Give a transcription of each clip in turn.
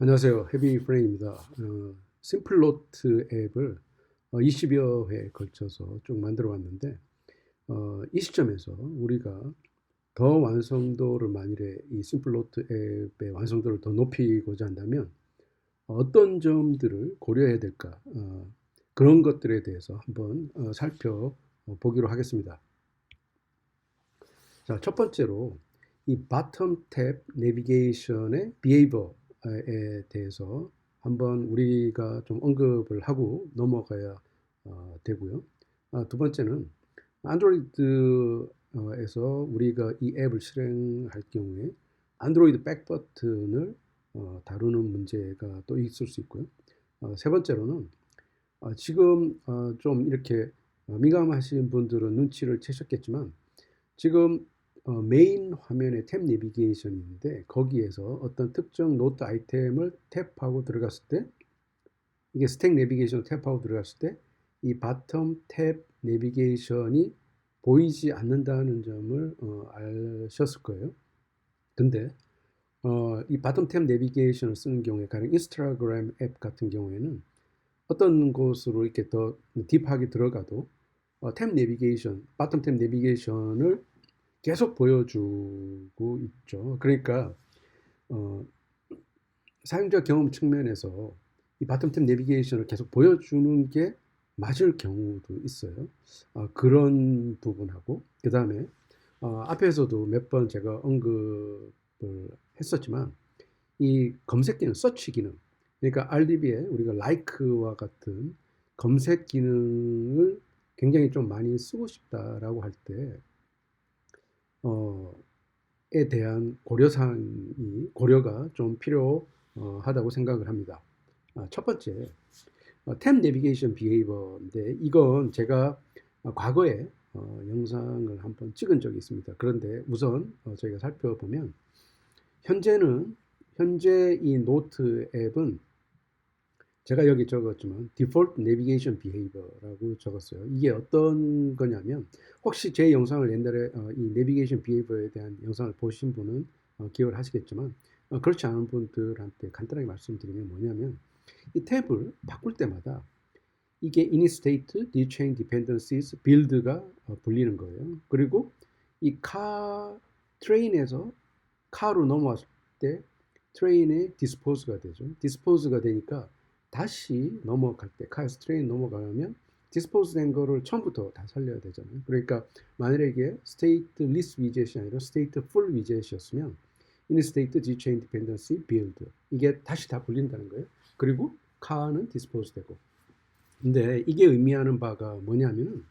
안녕하세요. 헤비프레임입니다. 심플노트 앱을 20여 회에 걸쳐서 쭉 만들어 왔는데 이 시점에서 우리가 더 완성도를 만일에 이 심플노트 앱의 완성도를 더 높이고자 한다면 어떤 점들을 고려해야 될까? 그런 것들에 대해서 한번 살펴보기로 하겠습니다. 자, 첫 번째로 이 바텀 탭 내비게이션의 비헤이버에 대해서 한번 우리가 좀 언급을 하고 넘어가야 되고요. 두 번째는 안드로이드에서 우리가 이 앱을 실행할 경우에 안드로이드 백 버튼을 다루는 문제가 또 있을 수 있고요. 세 번째로는 지금 좀 이렇게 민감하신 분들은 눈치를 채셨겠지만 지금 메인 화면에 탭 내비게이션이 있는데 거기에서 어떤 특정 노트 아이템을 탭하고 들어갔을 때 이게 스택 내비게이션을 탭하고 들어갔을 때 이 바텀 탭 내비게이션이 보이지 않는다는 점을 아셨을 거예요. 근데 이 바텀 탭 내비게이션을 쓰는 경우에 가령 인스타그램 앱 같은 경우에는 어떤 곳으로 이렇게 더 딥하게 들어가도 탭 내비게이션, 바텀 탭 내비게이션을 계속 보여주고 있죠. 그러니까 어, 사용자 경험 측면에서 이 바텀탭 내비게이션을 계속 보여주는 게 맞을 경우도 있어요. 그런 부분하고 그 다음에 앞에서도 몇 번 제가 언급을 했었지만 이 검색 기능, 서치 기능, 그러니까 RDB에 우리가 like와 같은 검색 기능을 굉장히 좀 많이 쓰고 싶다라고 할때 에 대한 고려가 좀 필요하다고 생각을 합니다. 첫 번째, 탭 내비게이션 비헤이버인데 이건 제가 과거에 영상을 한번 찍은 적이 있습니다. 그런데 우선 저희가 살펴보면 현재 이 노트 앱은 제가 여기 적었지만 디폴트 내비게이션 비헤이버라고 적었어요. 이게 어떤 거냐면 혹시 제 영상을 옛날에 이 내비게이션 비헤이버에 대한 영상을 보신 분은 기억을 하시겠지만 그렇지 않은 분들한테 간단하게 말씀드리면 뭐냐면 이 탭을 바꿀 때마다 이게 init state, dchain dependencies, build가 불리는 거예요. 그리고 이 트레인에서 카로 넘어왔을 때 트레인의 디스포즈가 되죠. 디스포즈가 되니까 다시 넘어갈 때 카에서 트레인 넘어가면 디스포즈 된 거를 처음부터 다 살려야 되잖아요. 그러니까 만약에 이게 스테이트 리스 위젯이 아니라 스테이트 풀 위젯이었으면 init state, dchain dependency, build 이게 다시 다 불린다는 거예요. 그리고 카는 디스포즈 되고 근데 이게 의미하는 바가 뭐냐면은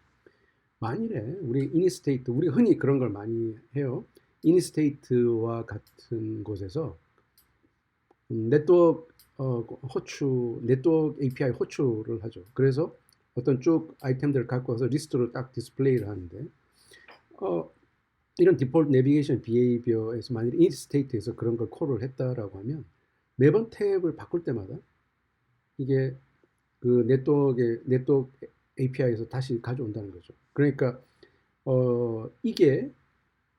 만일에 우리 이니스테이트 우리 흔히 그런 걸 많이 해요. 이니스테이트와 같은 곳에서 네트워크 API 호출을 하죠. 그래서 어떤 쭉 아이템들을 갖고 와서 리스트로 딱 디스플레이를 하는데 어, 이런 디폴트 내비게이션 비헤이비어에서 만일 이니스테이트에서 그런 걸 콜을 했다라고 하면 매번 탭을 바꿀 때마다 이게 그 네트워크 API에서 다시 가져온다는 거죠. 그러니까 이게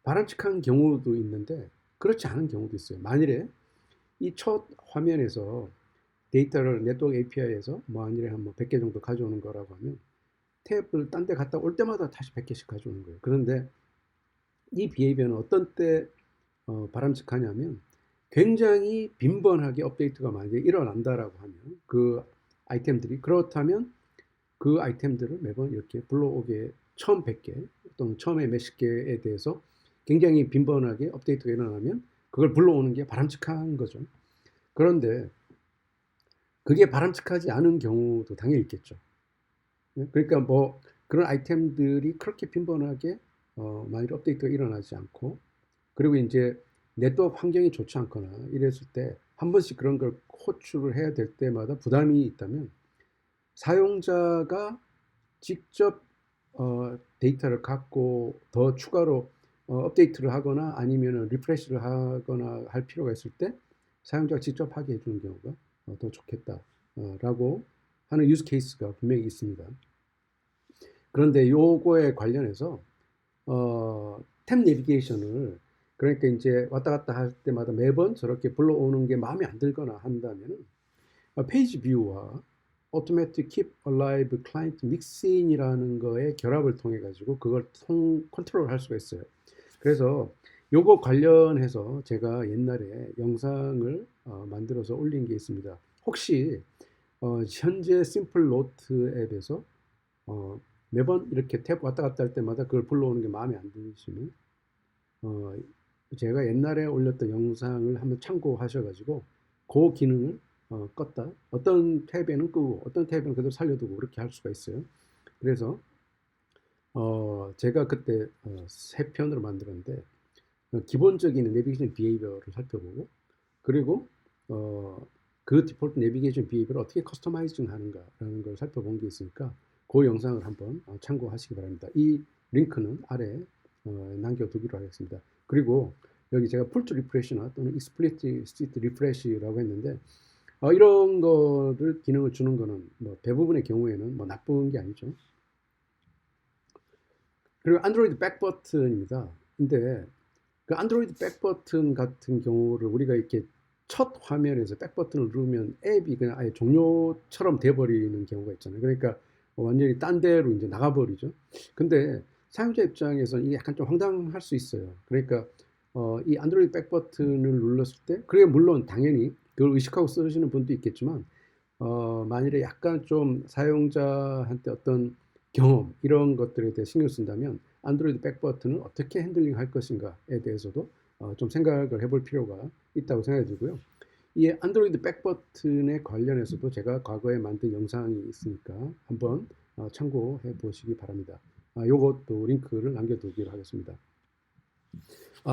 바람직한 경우도 있는데 그렇지 않은 경우도 있어요. 만일에 이 첫 화면에서 데이터를 네트워크 API에서 만일에 한 100개 정도 가져오는 거라고 하면 탭을 딴 데 갔다 올 때마다 다시 100개씩 가져오는 거예요. 그런데 이 비헤이비어는 어떤 때 바람직하냐면 굉장히 빈번하게 업데이트가 만약에 일어난다라고 하면 그 아이템들이 그렇다면 그 아이템들을 매번 이렇게 불러오게 처음 100개 또는 처음에 몇십 개에 대해서 굉장히 빈번하게 업데이트가 일어나면 그걸 불러오는 게 바람직한 거죠. 그런데 그게 바람직하지 않은 경우도 당연히 있겠죠. 그러니까 뭐 그런 아이템들이 그렇게 빈번하게 만일 업데이트가 일어나지 않고 그리고 이제 네트워크 환경이 좋지 않거나 이랬을 때 한 번씩 그런 걸 호출을 해야 될 때마다 부담이 있다면 사용자가 직접 데이터를 갖고 더 추가로 업데이트를 하거나 아니면 리프레시를 하거나 할 필요가 있을 때 사용자가 직접 하게 해주는 경우가 더 좋겠다라고 하는 유즈 케이스가 분명히 있습니다. 그런데 요거에 관련해서 탭 내비게이션을 그러니까 이제 왔다 갔다 할 때마다 매번 저렇게 불러오는 게 마음에 안 들거나 한다면은 페이지 뷰와 Automatic Keep Alive Client Mixin이라는 거의 결합을 통해 가지고 그걸 컨트롤할 수가 있어요. 그래서 요거 관련해서 제가 옛날에 영상을 만들어서 올린 게 있습니다. 혹시 현재 심플 노트 앱에서 매번 이렇게 탭 왔다 갔다 할 때마다 그걸 불러오는 게 마음에 안 드시면 어, 제가 옛날에 올렸던 영상을 한번 참고하셔가지고 그 기능을 껐다. 어떤 탭에는 끄고 어떤 탭에는 그대로 살려두고 그렇게 할 수가 있어요. 그래서 제가 그때 세 편으로 만들었는데 기본적인 내비게이션 비헤이비어를 살펴보고 그리고 그 디폴트 내비게이션 비헤이비어를 어떻게 커스터마이징 하는가라는 걸 살펴본 게 있으니까 그 영상을 한번 참고하시기 바랍니다. 이 링크는 아래 남겨두기로 하겠습니다. 그리고 여기 제가 풀트 리프레시나 또는 익스플리시트 리프레시라고 했는데 이런 거를 기능을 주는 거는 뭐 대부분의 경우에는 뭐 나쁜 게 아니죠. 그리고 안드로이드 백 버튼입니다. 근데 그 안드로이드 백 버튼 같은 경우를 우리가 이렇게 첫 화면에서 백 버튼을 누르면 앱이 그냥 아예 종료처럼 돼버리는 경우가 있잖아요. 그러니까 완전히 딴 데로 이제 나가버리죠. 근데 사용자 입장에서는 이게 약간 좀 황당할 수 있어요. 그러니까 이 안드로이드 백 버튼을 눌렀을 때, 그게 물론 당연히 그걸 의식하고 쓰시는 분도 있겠지만, 만일에 약간 좀 사용자한테 어떤 경험 이런 것들에 대해 신경 쓴다면 안드로이드 백 버튼을 어떻게 핸들링 할 것인가에 대해서도 좀 생각을 해볼 필요가 있다고 생각이 들고요. 이 안드로이드 백 버튼에 관련해서도 제가 과거에 만든 영상이 있으니까 한번 참고해 보시기 바랍니다. 요것도 링크를 남겨두기로 하겠습니다.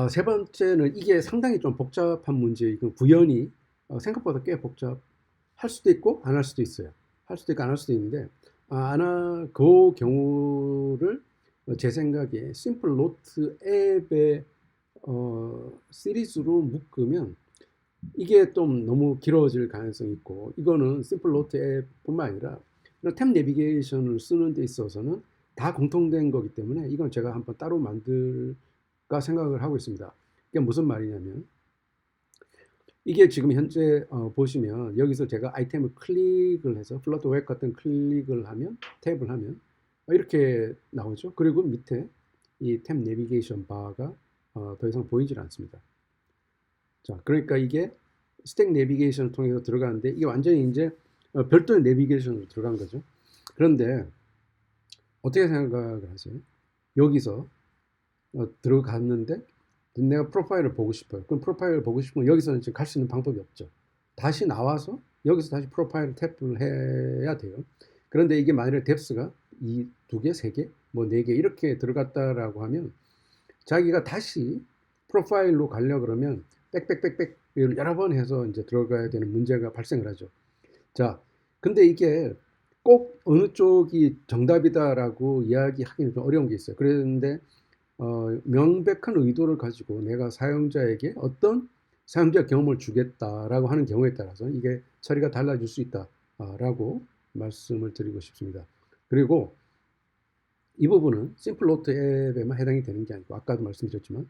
세 번째는 이게 상당히 좀 복잡한 문제이고 구현이 생각보다 꽤 복잡할 수도 있고 안 할 수도 있어요. 할 수도 있고 안 할 수도 있는데 그 경우를 제 생각에 심플 노트 앱의 시리즈로 묶으면 이게 좀 너무 길어질 가능성이 있고 이거는 심플 노트 앱뿐만 아니라 탭 내비게이션을 쓰는 데 있어서는 다 공통된 거기 때문에 이건 제가 한번 따로 만들까 생각을 하고 있습니다. 이게 무슨 말이냐면 이게 지금 현재 보시면 여기서 제가 아이템을 클릭을 해서 플러터 웹 같은 클릭을 하면 탭을 하면 이렇게 나오죠. 그리고 밑에 이 탭 내비게이션 바가 더 이상 보이질 않습니다. 자, 그러니까 이게 스택 내비게이션을 통해서 들어가는데 이게 완전히 이제 별도의 내비게이션으로 들어간 거죠. 그런데 어떻게 생각을 하세요? 여기서 들어갔는데 내가 프로파일을 보고 싶어요. 그럼 프로파일을 보고 싶으면 여기서는 지금 갈 수 있는 방법이 없죠. 다시 나와서 여기서 다시 프로파일을 탭을 해야 돼요. 그런데 이게 만약에 뎁스가 이 두 개, 세 개, 뭐 네 개 이렇게 들어갔다라고 하면 자기가 다시 프로파일로 가려 그러면 빽빽빽빽 여러 번 해서 이제 들어가야 되는 문제가 발생을 하죠. 자, 근데 이게 꼭 어느 쪽이 정답이다라고 이야기하기는 좀 어려운 게 있어요. 그런데 명백한 의도를 가지고 내가 사용자에게 어떤 사용자 경험을 주겠다라고 하는 경우에 따라서 이게 처리가 달라질 수 있다라고 말씀을 드리고 싶습니다. 그리고 이 부분은 심플 노트 앱에만 해당이 되는 게 아니고 아까도 말씀드렸지만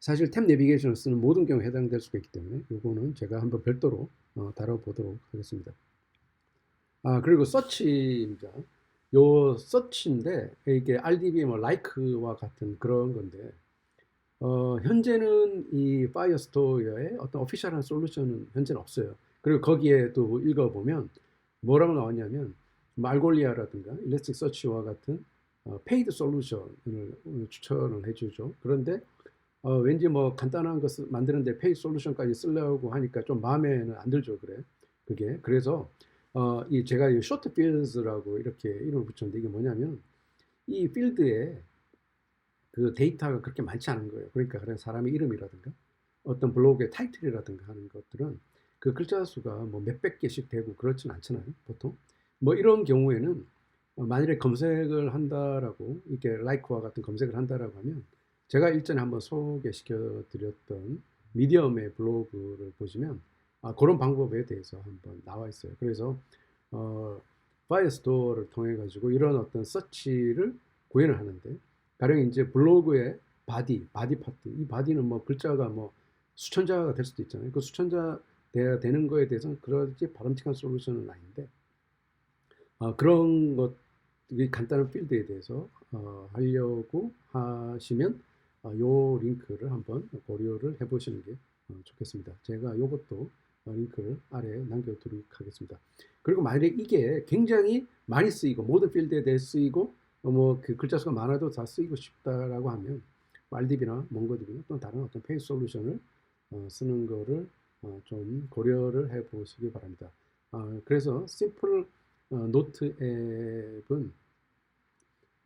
사실 탭 내비게이션을 쓰는 모든 경우에 해당될 수가 있기 때문에 이거는 제가 한번 별도로 다뤄보도록 하겠습니다. 그리고 서치입니다. 요 서치인데 이게 RDB 뭐 라이크와 같은 그런 건데 현재는 이 파이어스토어의 어떤 오피셜한 솔루션은 현재는 없어요. 그리고 거기에 또 읽어보면 뭐라고 나왔냐면 알골리아라든가 일렉트릭 서치와 같은 페이드 솔루션을 추천을 해주죠. 그런데 왠지 뭐 간단한 것을 만드는데 페이드 솔루션까지 쓰려고 하니까 좀 마음에는 안 들죠. 그래. 그게 그래서 이 제가 이 쇼트 필드라고 이렇게 이름을 붙였는데 이게 뭐냐면 이 필드에 그 데이터가 그렇게 많지 않은 거예요. 그러니까 그런 사람의 이름이라든가 어떤 블로그의 타이틀이라든가 하는 것들은 그 글자 수가 뭐 몇백 개씩 되고 그렇진 않잖아요. 보통 뭐 이런 경우에는 만일에 검색을 한다라고 이렇게 라이크와 같은 검색을 한다라고 하면 제가 일전에 한번 소개시켜 드렸던 미디엄의 블로그를 보시면 그런 방법에 대해서 한번 나와 있어요. 그래서 파이어스토어를 통해 가지고 이런 어떤 서치를 구현을 하는데 가령 이제 블로그에 바디 파트. 이 바디는 뭐 글자가 뭐 수천자가 될 수도 있잖아요. 그 수천자 돼야 되는 거에 대해서는 그렇게 바람직한 솔루션은 아닌데 그런 것, 이 간단한 필드에 대해서 하려고 하시면 요 링크를 한번 고려를 해보시는 게 좋겠습니다. 제가 요것도 링크를 아래에 남겨두도록 하겠습니다. 그리고 만약에 이게 굉장히 많이 쓰이고 모든 필드에 대해 쓰이고 뭐 그 글자 수가 많아도 다 쓰이고 싶다라고 하면 RDB나 몽고DB나 또 다른 어떤 페이지 솔루션을 쓰는 거를 좀 고려를 해보시기 바랍니다. 그래서 심플 노트 앱은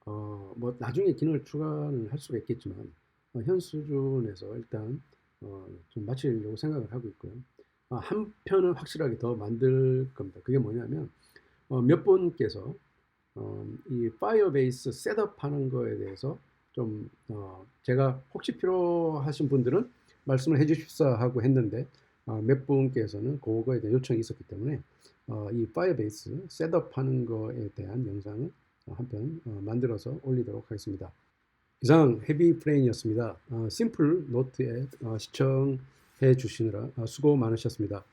뭐 나중에 기능을 추가를 할 수가 있겠지만 현 수준에서 일단 좀 마치려고 생각을 하고 있고요. 한 편은 확실하게 더 만들 겁니다. 그게 뭐냐면 몇 분께서 이 파이어베이스 셋업하는 거에 대해서 좀 제가 혹시 필요하신 분들은 말씀을 해주십사 하고 했는데 몇 분께서는 그거에 대한 요청이 있었기 때문에 이 파이어베이스 셋업하는 거에 대한 영상을 한편 만들어서 올리도록 하겠습니다. 이상 헤비브레인이었습니다. 심플 노트 앱 시청해 주시느라 수고 많으셨습니다.